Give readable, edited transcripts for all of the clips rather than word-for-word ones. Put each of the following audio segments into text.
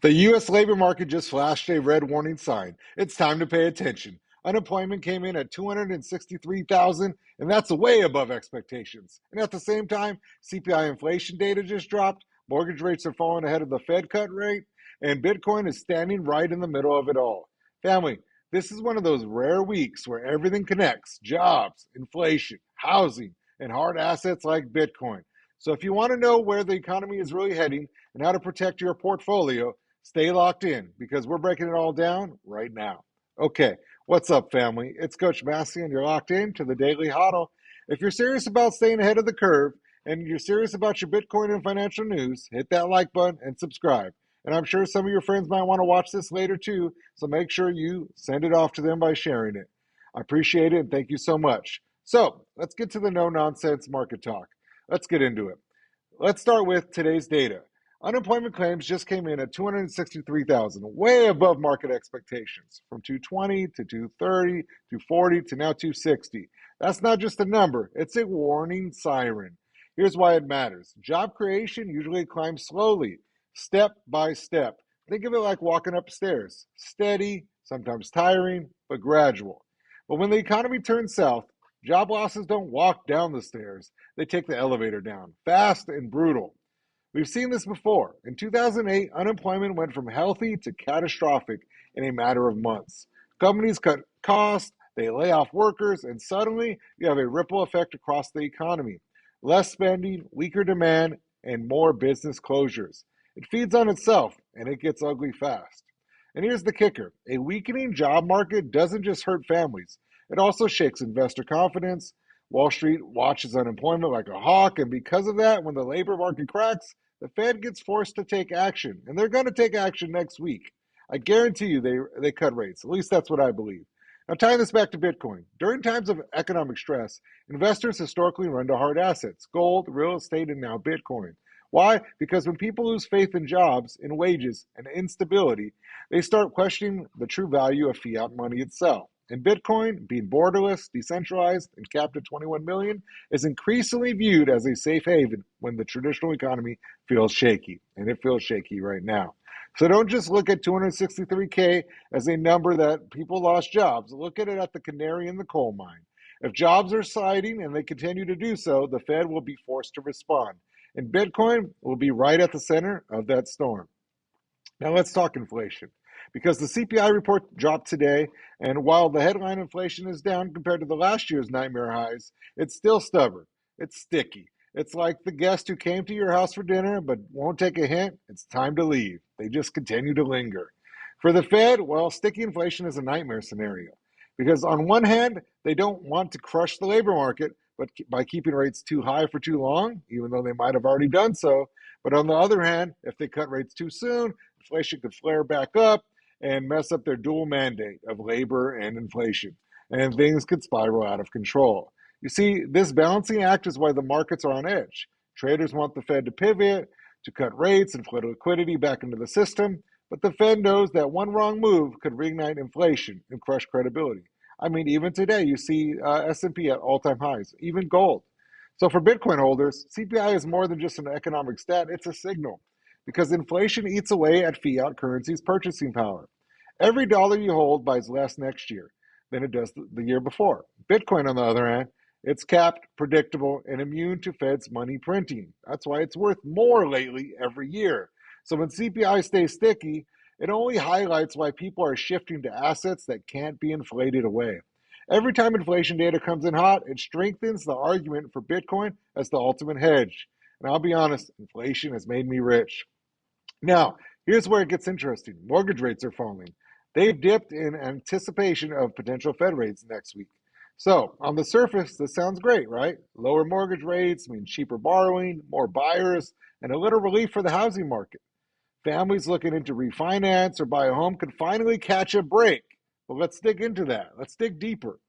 The U.S. labor market just flashed a red warning sign. It's time to pay attention. Unemployment came in at 263,000, and that's way above expectations. And at the same time, CPI inflation data just dropped, mortgage rates are falling ahead of the Fed cut rate, and Bitcoin is standing right in the middle of it all. Family, this is one of those rare weeks where everything connects: jobs, inflation, housing, and hard assets like Bitcoin. So if you want to know where the economy is really heading and how to protect your portfolio, stay locked in because we're breaking it all down right now. Okay, what's up, family? It's Coach Masi, and you're locked in to the Daily Hodl. If you're serious about staying ahead of the curve and you're serious about your Bitcoin and financial news, hit that like button and subscribe. And I'm sure some of your friends might want to watch this later too, so make sure you send it off to them by sharing it. I appreciate it and thank you so much. So let's get to the no nonsense market talk. Let's get into it. Let's start with today's data. Unemployment claims just came in at 263,000, way above market expectations, from 220 to 230, 240 to now 260. That's not just a number, it's a warning siren. Here's why it matters. Job creation usually climbs slowly, step by step. Think of it like walking upstairs. Steady, sometimes tiring, but gradual. But when the economy turns south, job losses don't walk down the stairs. They take the elevator down, fast and brutal. We've seen this before. In 2008, unemployment went from healthy to catastrophic in a matter of months. Companies cut costs, they lay off workers, and suddenly you have a ripple effect across the economy. Less spending, weaker demand, and more business closures. It feeds on itself, and it gets ugly fast. And here's the kicker. A weakening job market doesn't just hurt families. It also shakes investor confidence. Wall Street watches unemployment like a hawk, and because of that, when the labor market cracks, the Fed gets forced to take action, and they're going to take action next week. I guarantee you they cut rates. At least that's what I believe. Now, tying this back to Bitcoin, during times of economic stress, investors historically run to hard assets: gold, real estate, and now Bitcoin. Why? Because when people lose faith in jobs, in wages, and instability, they start questioning the true value of fiat money itself. And Bitcoin, being borderless, decentralized, and capped at 21 million, is increasingly viewed as a safe haven when the traditional economy feels shaky. And it feels shaky right now. So don't just look at 263K as a number that people lost jobs. Look at it at the canary in the coal mine. If jobs are sliding and they continue to do so, the Fed will be forced to respond. And Bitcoin will be right at the center of that storm. Now let's talk inflation. Because the CPI report dropped today, and while the headline inflation is down compared to the last year's nightmare highs, it's still stubborn. It's sticky. It's like the guest who came to your house for dinner but won't take a hint. It's time to leave. They just continue to linger. For the Fed, well, sticky inflation is a nightmare scenario. Because on one hand, they don't want to crush the labor market, but by keeping rates too high for too long, even though they might have already done so. But on the other hand, if they cut rates too soon, inflation could flare back up and mess up their dual mandate of labor and inflation, and things could spiral out of control. You see, this balancing act is why the markets are on edge. Traders want the Fed to pivot, to cut rates and flood liquidity back into the system, but the Fed knows that one wrong move could reignite inflation and crush credibility. I mean, even today, you see S&P at all-time highs, even gold. So for Bitcoin holders, CPI is more than just an economic stat, it's a signal, because inflation eats away at fiat currency's purchasing power. Every dollar you hold buys less next year than it does the year before. Bitcoin, on the other hand, it's capped, predictable, and immune to Fed's money printing. That's why it's worth more lately every year. So when CPI stays sticky, it only highlights why people are shifting to assets that can't be inflated away. Every time inflation data comes in hot, it strengthens the argument for Bitcoin as the ultimate hedge. And I'll be honest, inflation has made me rich. Now, here's where it gets interesting. Mortgage rates are falling. They've dipped in anticipation of potential Fed rates next week. So, on the surface, this sounds great, right? Lower mortgage rates mean cheaper borrowing, more buyers, and a little relief for the housing market. Families looking into refinance or buy a home could finally catch a break. Well, let's dig into that. Let's dig deeper.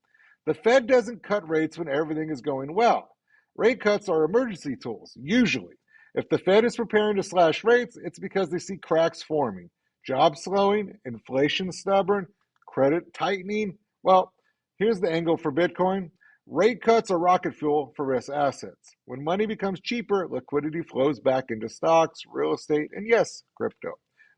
The Fed doesn't cut rates when everything is going well. Rate cuts are emergency tools, usually. If the Fed is preparing to slash rates, it's because they see cracks forming, jobs slowing, inflation stubborn, credit tightening. Well, here's the angle for Bitcoin. Rate cuts are rocket fuel for risk assets. When money becomes cheaper, liquidity flows back into stocks, real estate, and yes, crypto.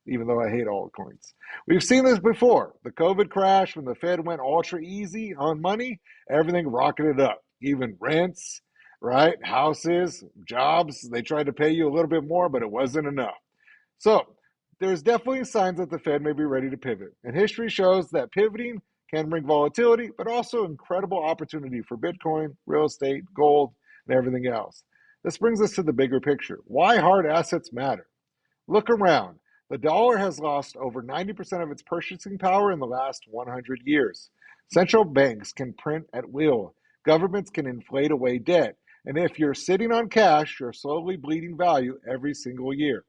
even though I hate altcoins. We've seen this before. The COVID crash, when the Fed went ultra easy on money, everything rocketed up. Even rents, right? Houses, jobs, they tried to pay you a little bit more, but it wasn't enough. So there's definitely signs that the Fed may be ready to pivot. And history shows that pivoting can bring volatility, but also incredible opportunity for Bitcoin, real estate, gold, and everything else. This brings us to the bigger picture. Why hard assets matter. Look around. The dollar has lost over 90% of its purchasing power in the last 100 years. Central banks can print at will. Governments can inflate away debt. And if you're sitting on cash, you're slowly bleeding value every single year.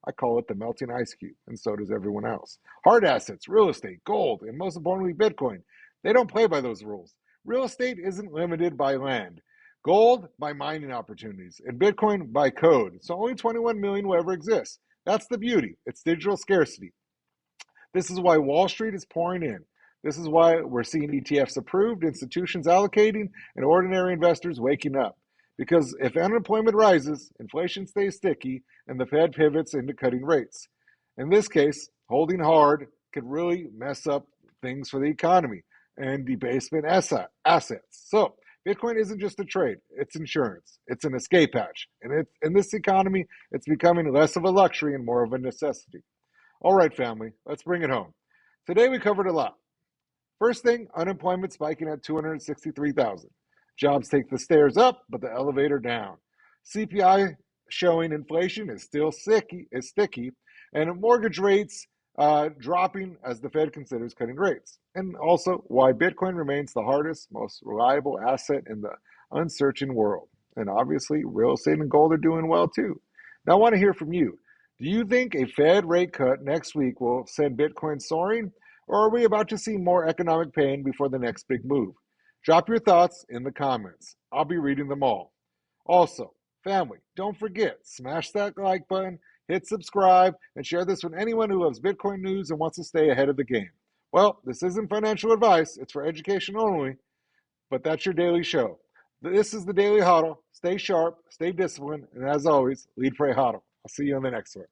I call it the melting ice cube, and so does everyone else. Hard assets, real estate, gold, and most importantly, Bitcoin. They don't play by those rules. Real estate isn't limited by land. Gold by mining opportunities, and Bitcoin by code. So only 21 million will ever exist. That's the beauty. It's digital scarcity. This is why Wall Street is pouring in. This is why we're seeing ETFs approved, institutions allocating, and ordinary investors waking up. Because if unemployment rises, inflation stays sticky, and the Fed pivots into cutting rates. In this case, holding hard could really mess up things for the economy and debasement assets. So Bitcoin isn't just a trade, it's insurance. It's an escape hatch. And in this economy, it's becoming less of a luxury and more of a necessity. All right, family, let's bring it home. Today we covered a lot. First thing, unemployment spiking at 263,000. Jobs take the stairs up, but the elevator down. CPI showing inflation is still sticky, and mortgage rates dropping as the Fed considers cutting rates. And also why Bitcoin remains the hardest, most reliable asset in the uncertain world. And obviously, real estate and gold are doing well too. Now, I want to hear from you. Do you think a Fed rate cut next week will send Bitcoin soaring? Or are we about to see more economic pain before the next big move? Drop your thoughts in the comments. I'll be reading them all. Also, family, don't forget, smash that like button, hit subscribe, and share this with anyone who loves Bitcoin news and wants to stay ahead of the game. Well, this isn't financial advice, it's for education only, but that's your daily show. This is the Daily Hodl. Stay sharp, stay disciplined, and as always, lead, pray, hodl. I'll see you on the next one.